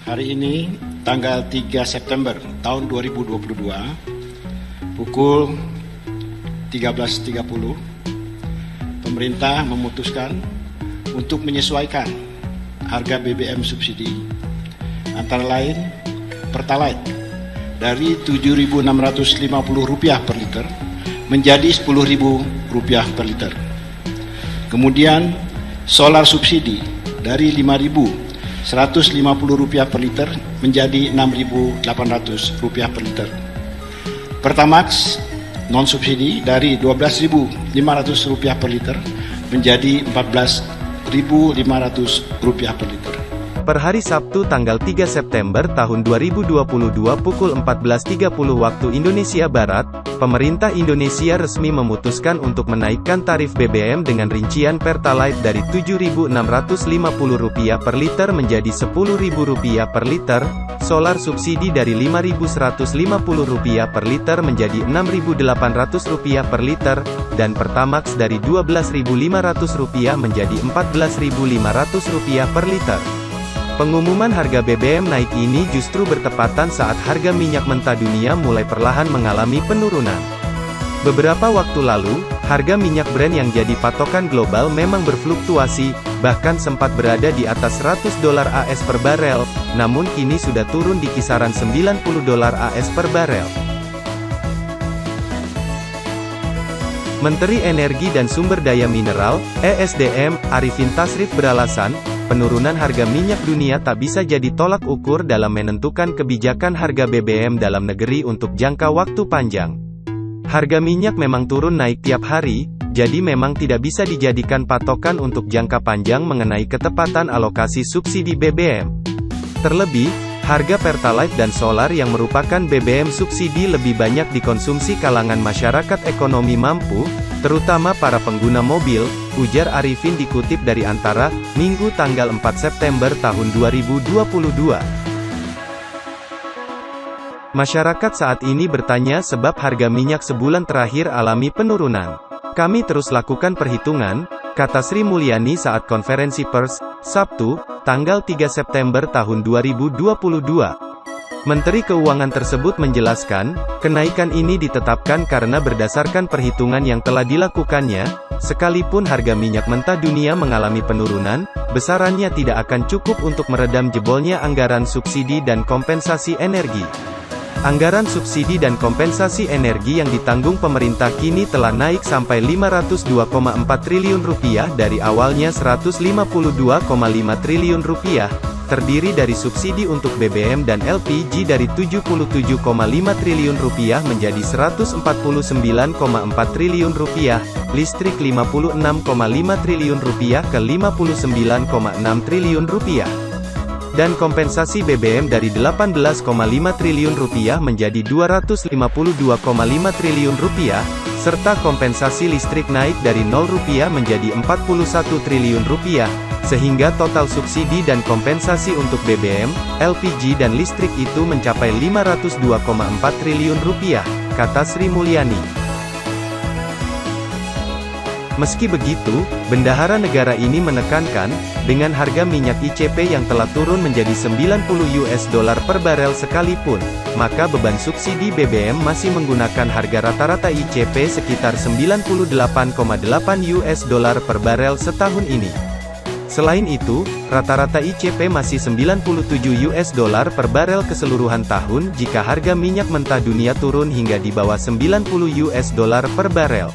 Hari ini, tanggal 3 September tahun 2022, pukul 13.30, pemerintah memutuskan untuk menyesuaikan harga BBM subsidi, antara lain Pertalite dari Rp7.650 per liter menjadi Rp10.000 per liter. Kemudian solar subsidi dari Rp5.150 per liter menjadi Rp6.800 per liter. Pertamax non subsidi dari Rp12.500 per liter menjadi Rp14.500 per liter. Per hari Sabtu tanggal 3 September tahun 2022 pukul 14.30 waktu Indonesia Barat, pemerintah Indonesia resmi memutuskan untuk menaikkan tarif BBM dengan rincian Pertalite dari Rp7.650 per liter menjadi Rp10.000 per liter, solar subsidi dari Rp5.150 per liter menjadi Rp6.800 per liter, dan Pertamax dari Rp12.500 menjadi Rp14.500 per liter. Pengumuman harga BBM naik ini justru bertepatan saat harga minyak mentah dunia mulai perlahan mengalami penurunan. Beberapa waktu lalu, harga minyak Brent yang jadi patokan global memang berfluktuasi, bahkan sempat berada di atas $100 AS per barel, namun kini sudah turun di kisaran $90 AS per barel. Menteri Energi dan Sumber Daya Mineral, (ESDM), Arifin Tasrif beralasan, penurunan harga minyak dunia tak bisa jadi tolak ukur dalam menentukan kebijakan harga BBM dalam negeri untuk jangka waktu panjang. Harga minyak memang turun naik tiap hari, jadi memang tidak bisa dijadikan patokan untuk jangka panjang mengenai ketepatan alokasi subsidi BBM. Terlebih, harga Pertalite dan solar yang merupakan BBM subsidi lebih banyak dikonsumsi kalangan masyarakat ekonomi mampu, terutama para pengguna mobil, ujar Arifin dikutip dari Antara, Minggu tanggal 4 September tahun 2022. Masyarakat saat ini bertanya sebab harga minyak sebulan terakhir alami penurunan. Kami terus lakukan perhitungan, kata Sri Mulyani saat konferensi pers, Sabtu, tanggal 3 September tahun 2022. Menteri Keuangan tersebut menjelaskan, kenaikan ini ditetapkan karena berdasarkan perhitungan yang telah dilakukannya, sekalipun harga minyak mentah dunia mengalami penurunan, besarannya tidak akan cukup untuk meredam jebolnya anggaran subsidi dan kompensasi energi. Anggaran subsidi dan kompensasi energi yang ditanggung pemerintah kini telah naik sampai Rp502,4 triliun dari awalnya Rp152,5 triliun, terdiri dari subsidi untuk BBM dan LPG dari Rp77,5 triliun menjadi Rp149,4 triliun, listrik Rp56,5 triliun ke Rp59,6 triliun, dan kompensasi BBM dari Rp18,5 triliun menjadi Rp252,5 triliun, serta kompensasi listrik naik dari Rp0 menjadi Rp41 triliun, sehingga total subsidi dan kompensasi untuk BBM, LPG dan listrik itu mencapai Rp502,4 triliun, kata Sri Mulyani. Meski begitu, bendahara negara ini menekankan, dengan harga minyak ICP yang telah turun menjadi $90 per barel sekalipun, maka beban subsidi BBM masih menggunakan harga rata-rata ICP sekitar $98,8 per barel setahun ini. Selain itu, rata-rata ICP masih $97 per barel keseluruhan tahun jika harga minyak mentah dunia turun hingga di bawah $90 per barel.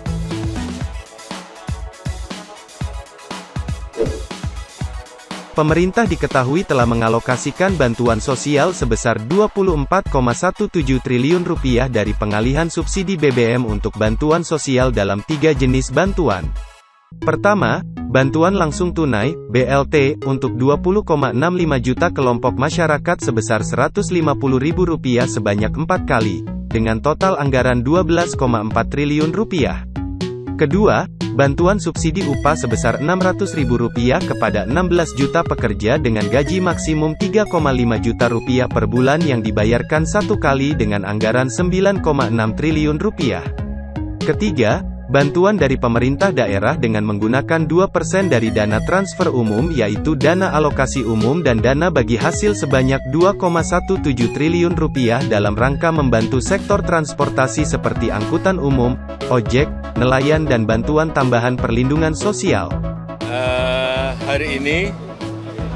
Pemerintah diketahui telah mengalokasikan bantuan sosial sebesar Rp24,17 triliun dari pengalihan subsidi BBM untuk bantuan sosial dalam 3 jenis bantuan. Pertama, bantuan langsung tunai, BLT, untuk 20,65 juta kelompok masyarakat sebesar Rp150.000 sebanyak 4 kali, dengan total anggaran Rp12,4 triliun. Kedua, bantuan subsidi upah sebesar Rp600.000 kepada 16 juta pekerja dengan gaji maksimum Rp3,5 juta per bulan yang dibayarkan 1 kali dengan anggaran Rp9,6 triliun. Ketiga, Bantuan dari pemerintah daerah dengan menggunakan 2% dari dana transfer umum yaitu dana alokasi umum dan dana bagi hasil sebanyak 2,17 triliun rupiah dalam rangka membantu sektor transportasi seperti angkutan umum, ojek, nelayan dan bantuan tambahan perlindungan sosial. Hari ini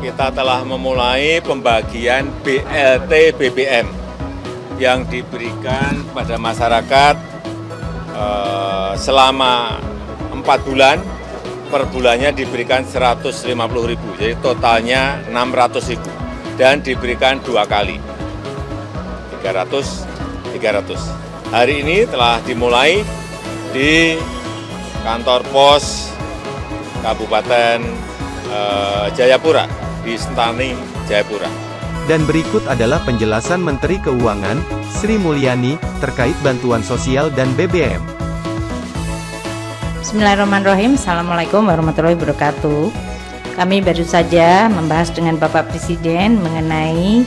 kita telah memulai pembagian BLT BBM yang diberikan pada masyarakat selama 4 bulan, per bulannya diberikan 150.000, jadi totalnya 600.000, dan diberikan 2 kali, 300. Hari ini telah dimulai di kantor pos Kabupaten Jayapura, di Sentani, Jayapura. Dan berikut adalah penjelasan Menteri Keuangan, Sri Mulyani, terkait bantuan sosial dan BBM. Bismillahirrahmanirrahim. Assalamualaikum warahmatullahi wabarakatuh. Kami baru saja membahas dengan Bapak Presiden mengenai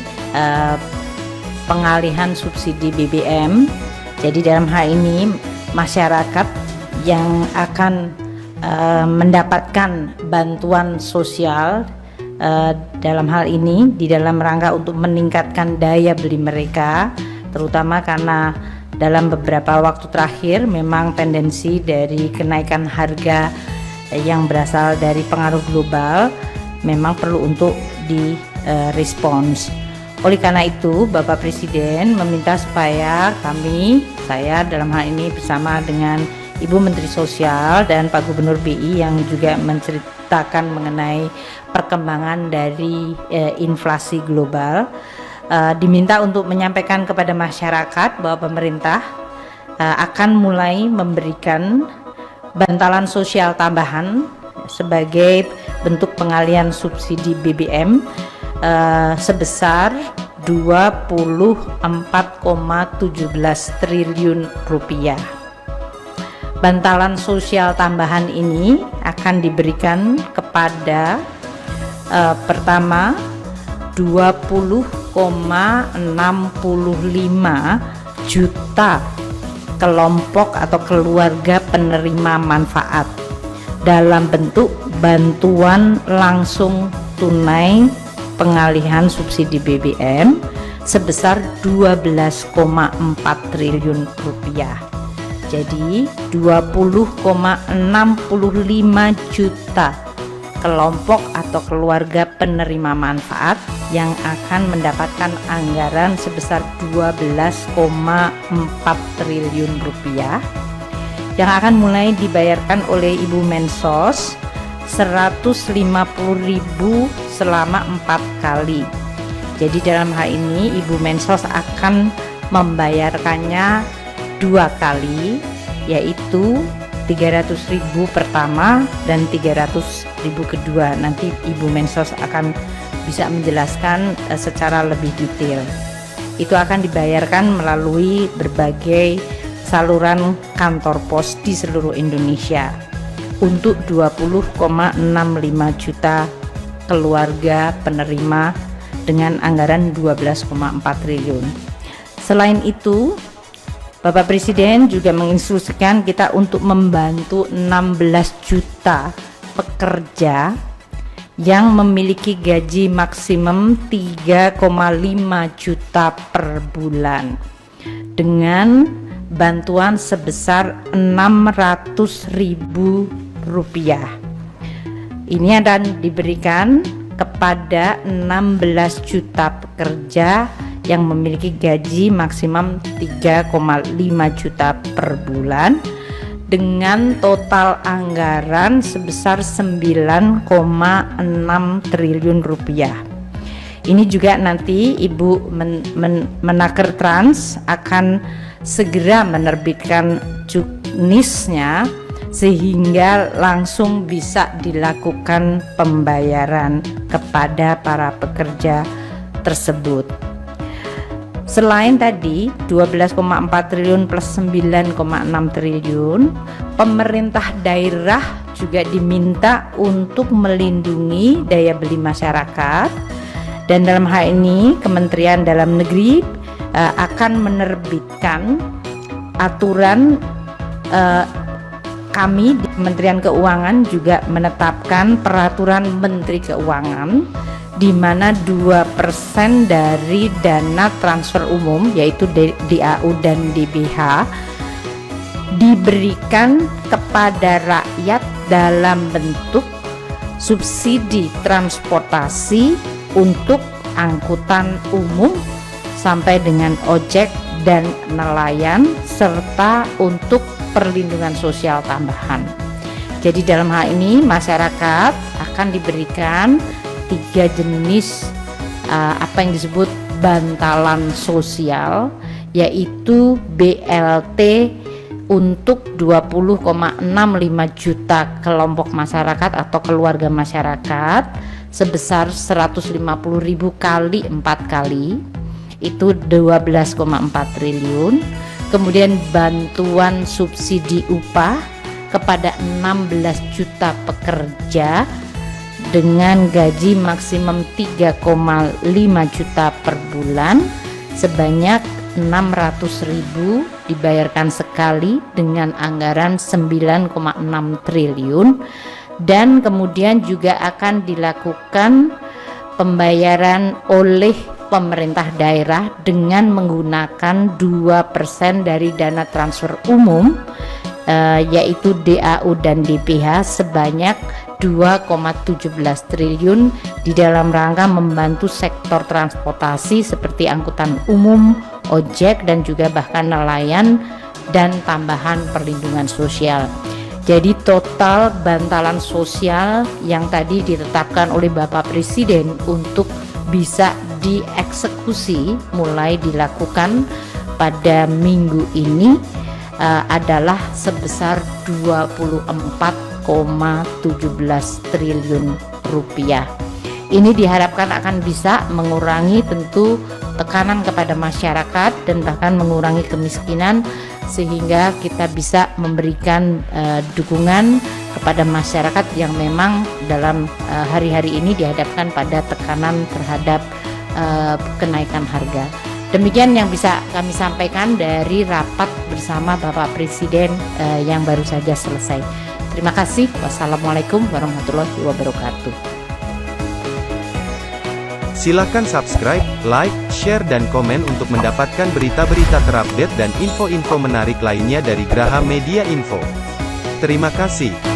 pengalihan subsidi BBM. Jadi dalam hal ini masyarakat yang akan mendapatkan bantuan sosial dalam hal ini di dalam rangka untuk meningkatkan daya beli mereka, terutama karena dalam beberapa waktu terakhir memang tendensi dari kenaikan harga yang berasal dari pengaruh global memang perlu untuk direspons. Oleh karena itu Bapak Presiden meminta supaya saya dalam hal ini bersama dengan Ibu Menteri Sosial dan Pak Gubernur BI yang juga menceritakan mengenai perkembangan dari inflasi global, diminta untuk menyampaikan kepada masyarakat bahwa pemerintah akan mulai memberikan bantalan sosial tambahan sebagai bentuk pengalihan subsidi BBM sebesar 24,17 triliun rupiah. Bantalan sosial tambahan ini akan diberikan kepada pertama 20,65 juta kelompok atau keluarga penerima manfaat dalam bentuk bantuan langsung tunai pengalihan subsidi BBM sebesar 12,4 triliun rupiah. Jadi 20,65 juta kelompok atau keluarga penerima manfaat yang akan mendapatkan anggaran sebesar 12,4 triliun rupiah yang akan mulai dibayarkan oleh Ibu Mensos 150.000 selama 4 kali. Jadi dalam hal ini Ibu Mensos akan membayarkannya 2 kali, yaitu 300.000 pertama dan 300.000 kedua. Nanti Ibu Mensos akan bisa menjelaskan secara lebih detail. Itu akan dibayarkan melalui berbagai saluran kantor pos di seluruh Indonesia untuk 20,65 juta keluarga penerima dengan anggaran 12,4 triliun. Selain itu, Bapak Presiden juga menginstruksikan kita untuk membantu 16 juta pekerja yang memiliki gaji maksimum 3,5 juta per bulan dengan bantuan sebesar 600.000 rupiah. Ini akan diberikan kepada 16 juta pekerja yang memiliki gaji maksimum 3,5 juta per bulan dengan total anggaran sebesar 9,6 triliun rupiah. Ini juga nanti Ibu Menaker Trans akan segera menerbitkan juknisnya sehingga langsung bisa dilakukan pembayaran kepada para pekerja tersebut. Selain tadi 12,4 triliun plus 9,6 triliun, pemerintah daerah juga diminta untuk melindungi daya beli masyarakat, dan dalam hal ini Kementerian Dalam Negeri akan menerbitkan aturan kami di Kementerian Keuangan juga menetapkan peraturan Menteri Keuangan di mana 2% dari dana transfer umum yaitu DAU dan DBH diberikan kepada rakyat dalam bentuk subsidi transportasi untuk angkutan umum sampai dengan ojek dan nelayan serta untuk perlindungan sosial tambahan. Jadi dalam hal ini masyarakat akan diberikan 3 jenis apa yang disebut bantalan sosial, yaitu BLT untuk 20,65 juta kelompok masyarakat atau keluarga masyarakat sebesar 150.000 kali 4 kali, itu 12,4 triliun. Kemudian bantuan subsidi upah kepada 16 juta pekerja dengan gaji maksimum 3,5 juta per bulan sebanyak 600.000 dibayarkan sekali dengan anggaran 9,6 triliun. Dan kemudian juga akan dilakukan pembayaran oleh pemerintah daerah dengan menggunakan 2% dari dana transfer umum yaitu DAU dan DPH sebanyak 2,17 triliun di dalam rangka membantu sektor transportasi seperti angkutan umum, ojek dan juga bahkan nelayan dan tambahan perlindungan sosial. Jadi total bantalan sosial yang tadi ditetapkan oleh Bapak Presiden untuk bisa dieksekusi mulai dilakukan pada minggu ini adalah sebesar 24,17 triliun rupiah. Ini diharapkan akan bisa mengurangi tentu tekanan kepada masyarakat dan bahkan mengurangi kemiskinan, sehingga kita bisa memberikan dukungan kepada masyarakat yang memang dalam hari-hari ini dihadapkan pada tekanan terhadap kenaikan harga. Demikian yang bisa kami sampaikan dari rapat bersama Bapak Presiden yang baru saja selesai. Terima kasih. Wassalamualaikum warahmatullahi wabarakatuh. Silakan subscribe, like, share dan komen untuk mendapatkan berita-berita terupdate dan info-info menarik lainnya dari Graha Media Info. Terima kasih.